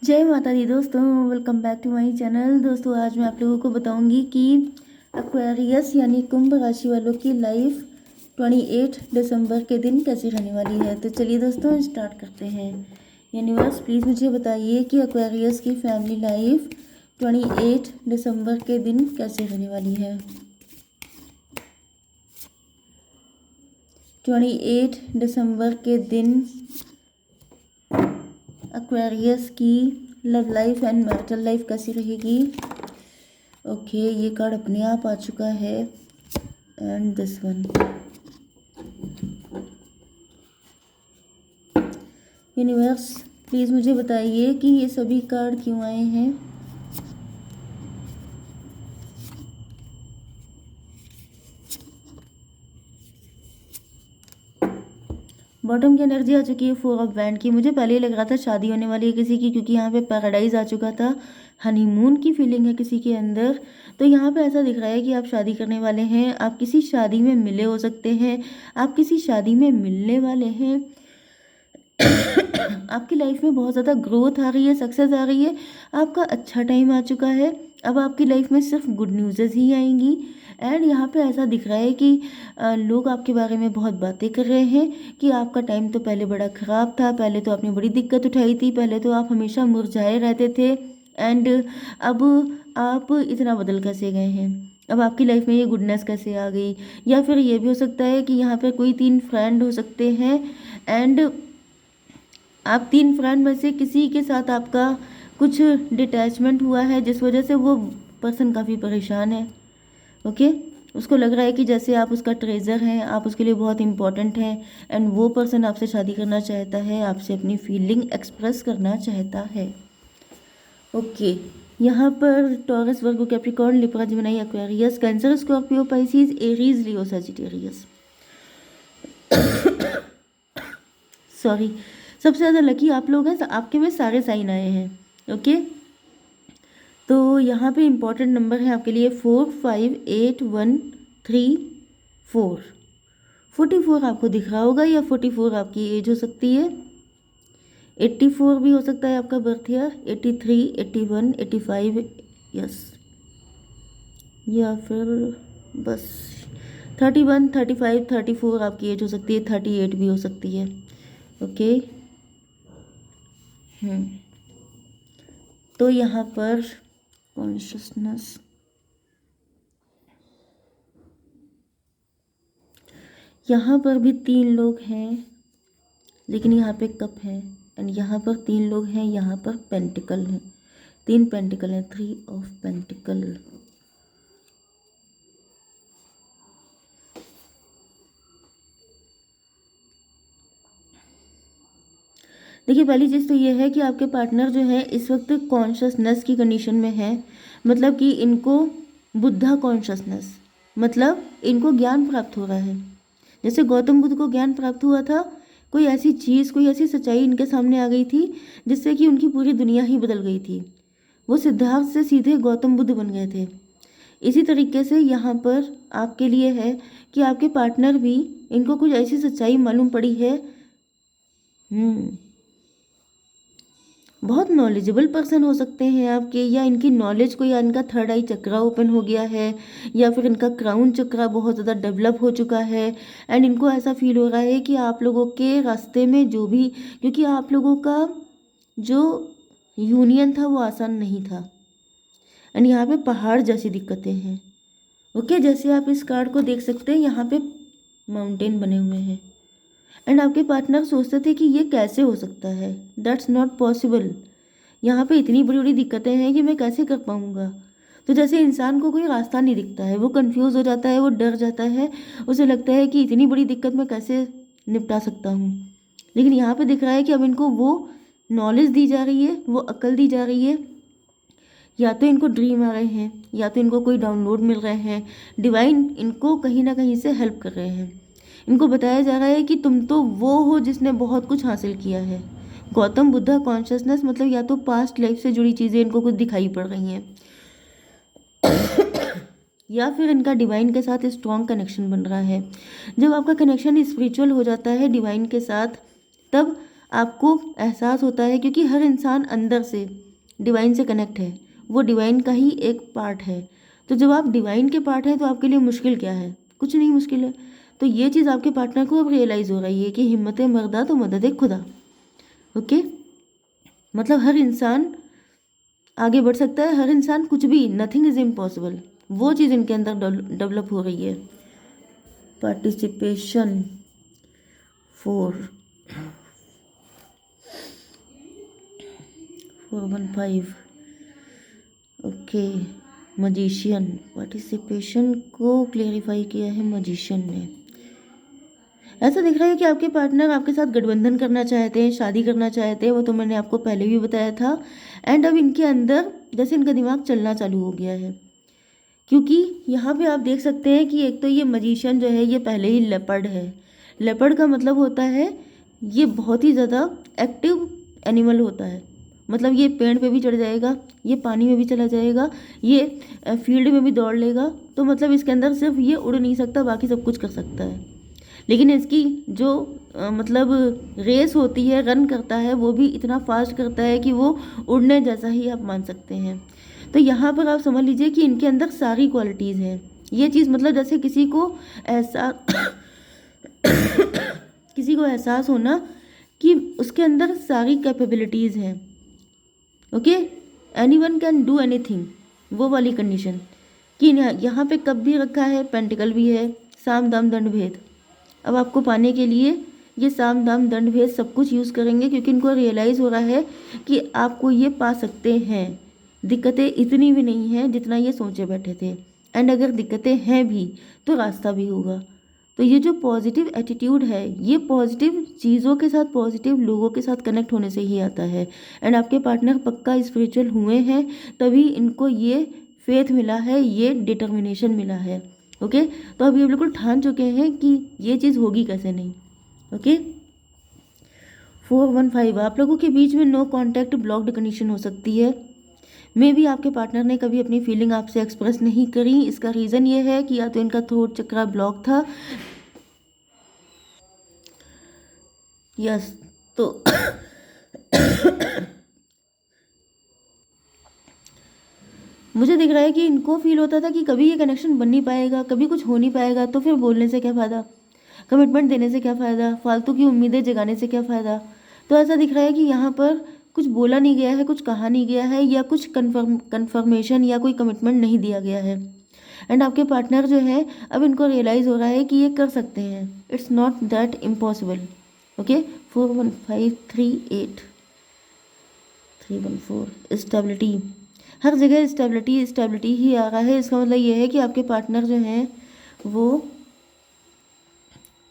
जय माता दी दोस्तों, welcome back to my channel. दोस्तों आज मैं आप लोगों को बताऊंगी कि एक्वेरियस यानी कुंभ राशि वालों की लाइफ 28 दिसंबर के दिन कैसी रहने वाली है। तो चलिए दोस्तों स्टार्ट करते हैं। यूनिवर्स प्लीज़ मुझे बताइए कि एक्वेरियस की फैमिली लाइफ 28 दिसंबर के दिन कैसी रहने वाली है। 28 दिसंबर के दिन एक्वेरियस की love life and marital life कैसी रहेगी। ओके ये कार्ड अपने आप आ चुका है and this one. Universe please मुझे बताइए कि ये सभी कार्ड क्यों आए हैं। बॉटम की एनर्जी आ चुकी है 4 ऑफ वैंड की। मुझे पहले ही लग रहा था शादी होने वाली है किसी की, क्योंकि यहाँ पे पैराडाइज आ चुका था। हनीमून की फीलिंग है किसी के अंदर। तो यहाँ पे ऐसा दिख रहा है कि आप शादी करने वाले हैं, आप किसी शादी में मिले हो सकते हैं, आप किसी शादी में मिलने वाले हैं। आपकी लाइफ में बहुत ज़्यादा ग्रोथ आ रही है, सक्सेस आ रही है, आपका अच्छा टाइम आ चुका है। अब आपकी लाइफ में सिर्फ गुड न्यूज़ेस ही आएंगी। एंड यहाँ पे ऐसा दिख रहा है कि लोग आपके बारे में बहुत बातें कर रहे हैं कि आपका टाइम तो पहले बड़ा ख़राब था, पहले तो आपने बड़ी दिक्कत उठाई थी, पहले तो आप हमेशा मुरझाए रहते थे एंड अब आप इतना बदल कैसे गए हैं, अब आपकी लाइफ में ये गुडनेस कैसे आ गई। या फिर ये भी हो सकता है कि यहाँ पर कोई 3 फ्रेंड हो सकते हैं एंड आप 3 फ्रेंड में से किसी के साथ आपका कुछ डिटैचमेंट हुआ है, जिस वजह से वो पर्सन काफ़ी परेशान है। ओके उसको लग रहा है कि जैसे आप उसका ट्रेजर हैं, आप उसके लिए बहुत इंपॉर्टेंट हैं एंड वो पर्सन आपसे शादी करना चाहता है, आपसे अपनी फीलिंग एक्सप्रेस करना चाहता है। ओके यहाँ पर Taurus, Virgo, Capricorn, Libra, Gemini, Aquarius, Cancer, Scorpio, Pisces, Aries, Leo, Sagittarius. Sorry, सबसे ज़्यादा लकी आप लोग हैं, आपके में सारे साइन आए हैं। ओके तो यहाँ पे इम्पॉर्टेंट नंबर है आपके लिए 4, 5, 8, 1, 3, 4। 44 आपको दिख रहा होगा, या 44 आपकी एज हो सकती है। 84 भी हो सकता है आपका बर्थ ईयर, 83, 81, 85, यस, या फिर बस 31, 35, 34 आपकी एज हो सकती है, 38 भी हो सकती है। ओके तो यहाँ पर कॉन्शियसनेस, यहाँ पर भी 3 लोग हैं, लेकिन यहाँ पे कप है एंड यहाँ पर 3 लोग हैं, यहाँ पर पेंटिकल है, 3 पेंटिकल हैं, 3 ऑफ पेंटिकल। देखिए पहली चीज़ तो ये है कि आपके पार्टनर जो है इस वक्त कॉन्शियसनेस की कंडीशन में है, मतलब कि इनको बुद्धा कॉन्शियसनेस, मतलब इनको ज्ञान प्राप्त हो रहा है। जैसे गौतम बुद्ध को ज्ञान प्राप्त हुआ था, कोई ऐसी चीज़, कोई ऐसी सच्चाई इनके सामने आ गई थी जिससे कि उनकी पूरी दुनिया ही बदल गई थी। वो सिद्धार्थ से सीधे गौतम बुद्ध बन गए थे। इसी तरीके से यहाँ पर आपके लिए है कि आपके पार्टनर भी, इनको कुछ ऐसी सच्चाई मालूम पड़ी है। बहुत नॉलेजेबल पर्सन हो सकते हैं आपके, या इनकी नॉलेज को, या इनका थर्ड आई चक्रा ओपन हो गया है, या फिर इनका क्राउन चक्रा बहुत ज़्यादा डेवलप हो चुका है एंड इनको ऐसा फील हो रहा है कि आप लोगों के रास्ते में जो भी, क्योंकि आप लोगों का जो यूनियन था वो आसान नहीं था एंड यहाँ पे पहाड़ जैसी दिक्कतें हैं। ओके जैसे आप इस कार्ड को देख सकते हैं, यहाँ पे माउंटेन बने हुए हैं एंड आपके पार्टनर सोचते थे कि ये कैसे हो सकता है, दैट्स नॉट पॉसिबल, यहाँ पे इतनी बड़ी बड़ी दिक्कतें हैं कि मैं कैसे कर पाऊँगा। तो जैसे इंसान को कोई रास्ता नहीं दिखता है, वो कंफ्यूज हो जाता है, वो डर जाता है, उसे लगता है कि इतनी बड़ी दिक्कत मैं कैसे निपटा सकता हूँ। लेकिन यहाँ पे दिख रहा है कि अब इनको वो नॉलेज दी जा रही है, वो अक्ल दी जा रही है। या तो इनको ड्रीम आ रहे हैं, या तो इनको कोई डाउनलोड मिल रहे हैं, डिवाइन इनको कहीं ना कहीं से हेल्प कर रहे हैं। इनको बताया जा रहा है कि तुम तो वो हो जिसने बहुत कुछ हासिल किया है। गौतम बुद्धा कॉन्शियसनेस मतलब या तो पास्ट लाइफ से जुड़ी चीज़ें इनको कुछ दिखाई पड़ रही हैं, या फिर इनका डिवाइन के साथ स्ट्रॉन्ग कनेक्शन बन रहा है। जब आपका कनेक्शन स्पिरिचुअल हो जाता है डिवाइन के साथ, तब आपको एहसास होता है, क्योंकि हर इंसान अंदर से डिवाइन से कनेक्ट है, वो डिवाइन का ही एक पार्ट है। तो जब आप डिवाइन के पार्ट हैं तो आपके लिए मुश्किल क्या है? कुछ नहीं मुश्किल है। तो ये चीज़ आपके पार्टनर को अब रियलाइज़ हो रही है कि हिम्मत मर्दा तो मदद खुदा। ओके, मतलब हर इंसान आगे बढ़ सकता है, हर इंसान कुछ भी, नथिंग इज़ इम्पॉसिबल, वो चीज़ इनके अंदर डेवलप हो रही है। पार्टिसिपेशन 415। ओके, मजिशियन, पार्टिसिपेशन को क्लेरिफाई किया है मजिशियन ने। ऐसा दिख रहा है कि आपके पार्टनर आपके साथ गठबंधन करना चाहते हैं, शादी करना चाहते हैं, वो तो मैंने आपको पहले भी बताया था। एंड अब इनके अंदर जैसे इनका दिमाग चलना चालू हो गया है, क्योंकि यहाँ पे आप देख सकते हैं कि एक तो ये मजिशियन जो है ये पहले ही लेपर्ड है। लेपर्ड का मतलब होता है ये बहुत ही ज़्यादा एक्टिव एनिमल होता है, मतलब ये पेड़ पे भी चढ़ जाएगा, ये पानी में भी चला जाएगा, ये फील्ड में भी दौड़ लेगा। तो मतलब इसके अंदर सिर्फ ये उड़ नहीं सकता, बाकी सब कुछ कर सकता है। लेकिन इसकी जो मतलब रेस होती है, रन करता है, वो भी इतना फास्ट करता है कि वो उड़ने जैसा ही आप मान सकते हैं। तो यहाँ पर आप समझ लीजिए कि इनके अंदर सारी क्वालिटीज़ हैं। ये चीज़ मतलब जैसे किसी को ऐसा किसी को एहसास होना कि उसके अंदर सारी कैपेबिलिटीज़ हैं। Okay, any one can do any thing, वो वाली कंडीशन कि यहाँ पे कप भी रखा है, पेंटिकल भी है, साम दाम दंड भेद। अब आपको पाने के लिए ये साम दाम दंड भेद सब कुछ यूज़ करेंगे, क्योंकि इनको रियलाइज़ हो रहा है कि आपको ये पा सकते हैं। दिक्कतें इतनी भी नहीं हैं जितना ये सोचे बैठे थे, एंड अगर दिक्कतें हैं भी तो रास्ता भी होगा। तो ये जो पॉजिटिव एटीट्यूड है, ये पॉजिटिव चीज़ों के साथ, पॉजिटिव लोगों के साथ कनेक्ट होने से ही आता है। एंड आपके पार्टनर पक्का स्पिरिचुअल हुए हैं, तभी इनको ये फेथ मिला है, ये डिटर्मिनेशन मिला है। ओके, तो अब ये बिल्कुल ठान चुके हैं कि ये चीज़ होगी कैसे नहीं। ओके, 415, आप लोगों के बीच में नो कॉन्टैक्ट ब्लॉक्ड कंडीशन हो सकती है। मे भी आपके पार्टनर ने कभी अपनी फीलिंग आपसे एक्सप्रेस नहीं करी। इसका रीज़न ये है कि या तो इनका थ्रोट चक्रा ब्लॉक था, यस, तो मुझे दिख रहा है कि इनको फील होता था कि कभी ये कनेक्शन बन नहीं पाएगा, कभी कुछ हो नहीं पाएगा, तो फिर बोलने से क्या फ़ायदा, कमिटमेंट देने से क्या फ़ायदा, फालतू की उम्मीदें जगाने से क्या फ़ायदा। तो ऐसा दिख रहा है कि यहाँ पर कुछ बोला नहीं गया है, कुछ कहा नहीं गया है, या कुछ कन्फर्मेशन या कोई कमिटमेंट नहीं दिया गया है। एंड आपके पार्टनर जो है अब इनको रियलाइज़ हो रहा है कि ये कर सकते हैं, it's not that impossible. Okay, 41538 314, stability, हर जगह स्टेबिलिटी स्टेबिलिटी ही आ रहा है। इसका मतलब ये है कि आपके पार्टनर जो हैं वो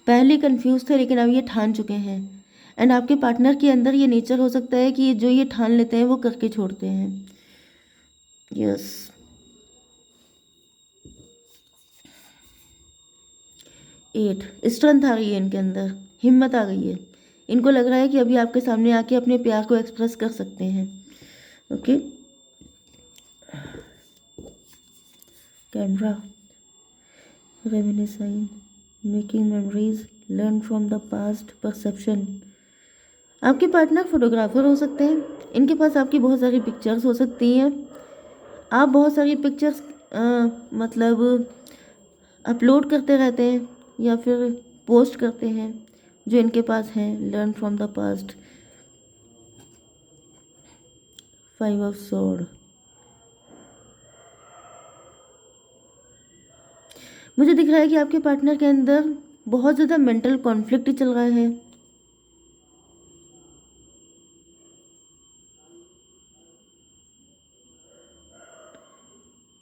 पहले कंफ्यूज थे, लेकिन अब ये ठान चुके हैं। एंड आपके पार्टनर के अंदर ये नेचर हो सकता है कि जो ये ठान लेते हैं वो करके छोड़ते हैं। यस, 8, स्ट्रेंथ आ गई है इनके अंदर, हिम्मत आ गई है। इनको लग रहा है कि अभी आपके सामने आके अपने प्यार को एक्सप्रेस कर सकते हैं। Okay, camera, reminiscing, making memories, learn from the past, perception. आपके पार्टनर फोटोग्राफर हो सकते हैं, इनके पास आपकी बहुत सारी पिक्चर्स हो सकती हैं। आप बहुत सारी पिक्चर्स मतलब अपलोड करते रहते हैं या फिर पोस्ट करते हैं जो इनके पास हैं। Learn from the past, 5 of sword. मुझे दिख रहा है कि आपके पार्टनर के अंदर बहुत ज़्यादा मेंटल कॉन्फ्लिक्ट चल रहा है।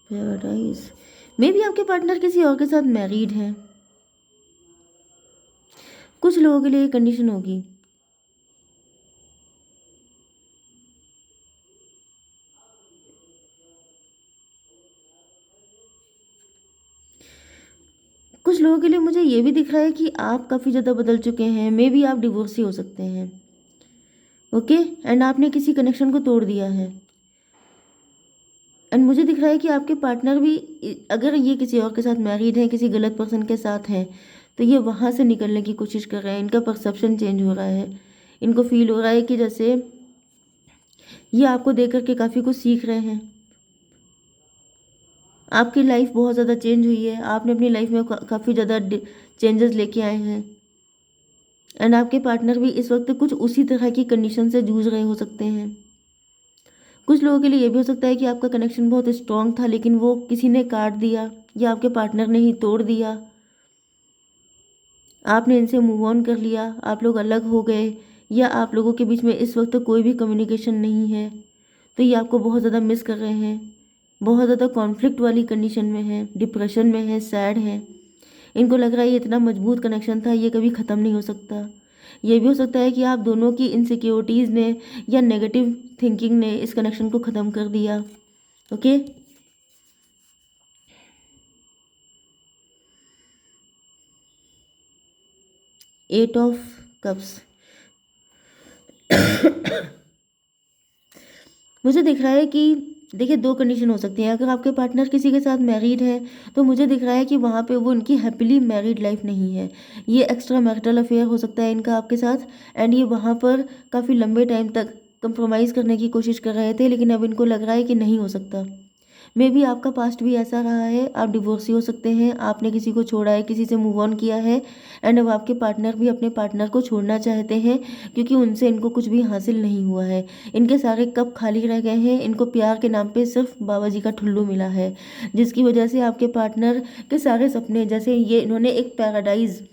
पैराडाइज, मे बी आपके पार्टनर किसी और के साथ मैरिड हैं। कुछ लोगों के लिए ये कंडीशन होगी। कुछ लोगों के लिए मुझे ये भी दिख रहा है कि आप काफ़ी ज़्यादा बदल चुके हैं, मे बी आप डिवोर्सी हो सकते हैं। ओके, एंड आपने किसी कनेक्शन को तोड़ दिया है। एंड मुझे दिख रहा है कि आपके पार्टनर भी, अगर ये किसी और के साथ मैरिड है, किसी गलत पर्सन के साथ हैं, तो ये वहाँ से निकलने की कोशिश कर रहे हैं। इनका परसेप्शन चेंज हो रहा है, इनको फील हो रहा है कि जैसे ये आपको देख कर के काफ़ी कुछ सीख रहे हैं। आपकी लाइफ बहुत ज़्यादा चेंज हुई है, आपने अपनी लाइफ में काफ़ी ज़्यादा चेंजेस लेके आए हैं। एंड आपके पार्टनर भी इस वक्त कुछ उसी तरह की कंडीशन से जूझ रहे हो सकते हैं। कुछ लोगों के लिए ये भी हो सकता है कि आपका कनेक्शन बहुत स्ट्रांग था, लेकिन वो किसी ने काट दिया या आपके पार्टनर ने ही तोड़ दिया। आपने इनसे मूव ऑन कर लिया, आप लोग अलग हो गए, या आप लोगों के बीच में इस वक्त कोई भी कम्युनिकेशन नहीं है। तो ये आपको बहुत ज़्यादा मिस कर रहे हैं, बहुत ज़्यादा कॉन्फ्लिक्ट वाली कंडीशन में है, डिप्रेशन में है, सैड है। इनको लग रहा है ये इतना मजबूत कनेक्शन था, ये कभी ख़त्म नहीं हो सकता। ये भी हो सकता है कि आप दोनों की इनसिक्योरिटीज़ ने या नेगेटिव थिंकिंग ने इस कनेक्शन को ख़त्म कर दिया। Okay, 8 of cups. मुझे दिख रहा है कि देखिए, दो कंडीशन हो सकती हैं। अगर आपके पार्टनर किसी के साथ मैरिड है तो मुझे दिख रहा है कि वहाँ पे वो उनकी हैप्पीली मैरिड लाइफ नहीं है। ये एक्स्ट्रा मैरिटल अफेयर हो सकता है इनका आपके साथ। एंड ये वहाँ पर काफ़ी लंबे टाइम तक कंप्रोमाइज़ करने की कोशिश कर रहे थे, लेकिन अब इनको लग रहा है कि नहीं हो सकता। मे बी आपका पास्ट भी ऐसा रहा है, आप डिवोर्सी हो सकते हैं, आपने किसी को छोड़ा है, किसी से मूव ऑन किया है। एंड अब आपके पार्टनर भी अपने पार्टनर को छोड़ना चाहते हैं, क्योंकि उनसे इनको कुछ भी हासिल नहीं हुआ है। इनके सारे कप खाली रह गए हैं, इनको प्यार के नाम पे सिर्फ बाबा जी का ठुल्लू मिला है, जिसकी वजह से आपके पार्टनर के सारे सपने, जैसे ये इन्होंने एक पैराडाइज,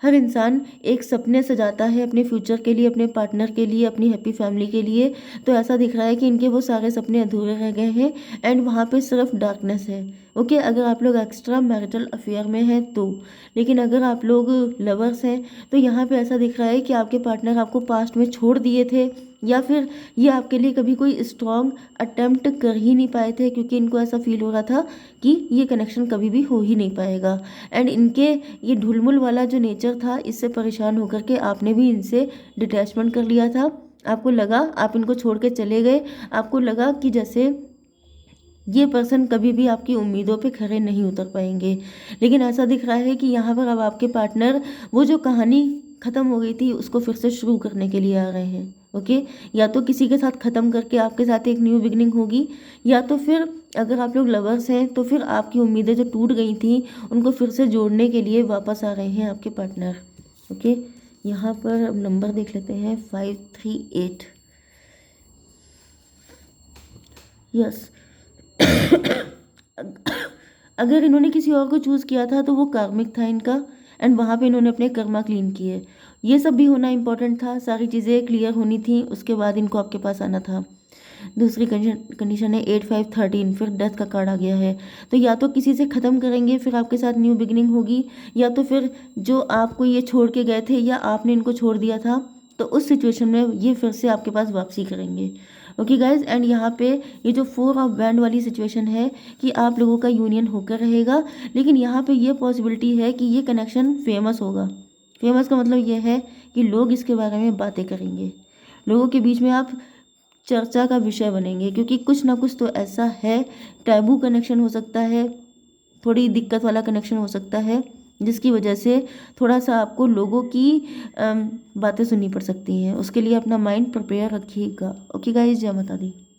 हर इंसान एक सपने सजाता है अपने फ्यूचर के लिए, अपने पार्टनर के लिए, अपनी हैप्पी फैमिली के लिए। तो ऐसा दिख रहा है कि इनके वो सारे सपने अधूरे रह गए हैं एंड वहाँ पे सिर्फ डार्कनेस है। ओके, अगर आप लोग एक्स्ट्रा मैरिटल अफेयर में हैं तो। लेकिन अगर आप लोग लवर्स हैं तो यहाँ पे ऐसा दिख रहा है कि आपके पार्टनर आपको पास्ट में छोड़ दिए थे, या फिर ये आपके लिए कभी कोई स्ट्रॉन्ग अटेम्प्ट कर ही नहीं पाए थे, क्योंकि इनको ऐसा फील हो रहा था कि ये कनेक्शन कभी भी हो ही नहीं पाएगा। एंड इनके ये ढुलमुल वाला जो नेचर था, इससे परेशान होकर के आपने भी इनसे डिटैचमेंट कर लिया था। आपको लगा, आप इनको छोड़ के चले गए, आपको लगा कि जैसे ये पर्सन कभी भी आपकी उम्मीदों पे खरे नहीं उतर पाएंगे। लेकिन ऐसा दिख रहा है कि यहाँ पर अब आपके पार्टनर वो जो कहानी ख़त्म हो गई थी उसको फिर से शुरू करने के लिए आ रहे हैं। ओके, या तो किसी के साथ ख़त्म करके आपके साथ एक न्यू बिगनिंग होगी, या तो फिर अगर आप लोग लवर्स हैं तो फिर आपकी उम्मीदें जो टूट गई थी उनको फिर से जोड़ने के लिए वापस आ रहे हैं आपके पार्टनर। ओके, यहाँ पर अब नंबर देख लेते हैं, 538। यस, अगर इन्होंने किसी और को चूज़ किया था तो वो कार्मिक था इनका, एंड वहाँ पे इन्होंने अपने कर्मा क्लीन किए। ये सब भी होना इंपॉर्टेंट था, सारी चीज़ें क्लियर होनी थी, उसके बाद इनको आपके पास आना था। दूसरी कंडीशन है 8 5 13, फिर डेथ का कार्ड आ गया है। तो या तो किसी से ख़त्म करेंगे फिर आपके साथ न्यू बिगिनिंग होगी, या तो फिर जो आपको ये छोड़ के गए थे या आपने इनको छोड़ दिया था, तो उस सिचुएशन में ये फिर से आपके पास वापसी करेंगे। ओके गाइज, एंड यहाँ पे ये जो 4 ऑफ बैंड वाली सिचुएशन है कि आप लोगों का यूनियन होकर रहेगा, लेकिन यहाँ पे ये पॉसिबिलिटी है कि ये कनेक्शन फेमस होगा। फेमस का मतलब ये है कि लोग इसके बारे में बातें करेंगे, लोगों के बीच में आप चर्चा का विषय बनेंगे, क्योंकि कुछ ना कुछ तो ऐसा है, टैबू कनेक्शन हो सकता है, थोड़ी दिक्कत वाला कनेक्शन हो सकता है, जिसकी वजह से थोड़ा सा आपको लोगों की बातें सुननी पड़ सकती हैं। उसके लिए अपना माइंड प्रिपेयर रखिएगा। ओके गाइस, जय माता दी।